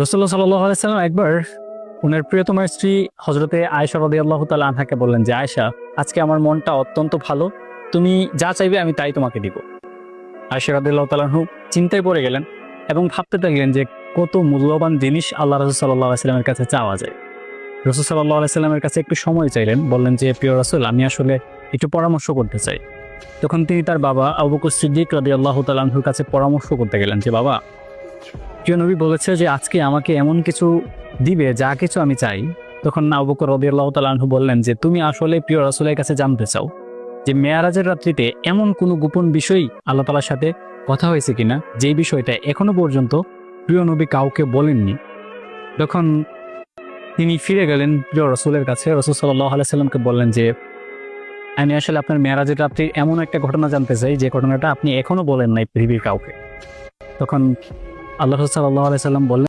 রাসূলুল্লাহ সাল্লাল্লাহু আলাইহি সাল্লাম একবার ওনার প্রিয়তমার স্ত্রী হযরতে আয়েশা রাদিয়াল্লাহু তাআলা আনহাকে বললেন যে, আয়েশা, আজকে আমার মনটা অত্যন্ত ভালো, তুমি যা চাইবে আমি তাই তোমাকে দিব। আয়েশা রাদিয়াল্লাহু তাআলা আনহু চিন্তায় পড়ে গেলেন এবং ভাবতে থাকলেন যে কত মূল্যবান জিনিস আল্লাহ রাসূল সাল্লাল্লাহু আলাইহি সাল্লামের কাছে চাওয়া যায়। রাসূল সাল্লাল্লাহু আলাইহি সাল্লামের কাছে একটু সময় চাইলেন, বললেন যে, প্রিয় রাসূল, আমি আসলে একটু পরামর্শ করতে চাই। তখন তিনি তার বাবা আবু বকর সিদ্দিক রাদিয়াল্লাহু তাআলা আনহুর কাছে পরামর্শ করতে গেলেন যে, বাবা, প্রিয় নবী বলেছে যে আজকে আমাকে এমন কিছু দিবে যা কিছু আমি চাই। তখন আবু বকর রাদিয়াল্লাহু তাআলা আনহু বললেন যে, তুমি আসলে প্রিয় রাসূলের কাছে জানতে চাও যে মেয়ারাজের রাত্রিতে এমন কোনো গোপন বিষয় আল্লাহ তাআলার সাথে কথা হয়েছে কিনা, যে বিষয়টা এখনো পর্যন্ত প্রিয় নবী কাউকে বলেননি। তখন তিনি ফিরে গেলেন প্রিয় রাসূলের কাছে। রাসূল সাল্লাল্লাহু আলাইহি সাল্লামকে বললেন যে, আমি আসলে আপনার মেয়ারাজের রাত্রির এমন একটা ঘটনা জানতে চাই যে ঘটনাটা আপনি এখনো বলেন নাই পৃথিবীর কাউকে। তখন আল্লাহ সাল্লাল্লাহু আলাইহি সাল্লাম বললেন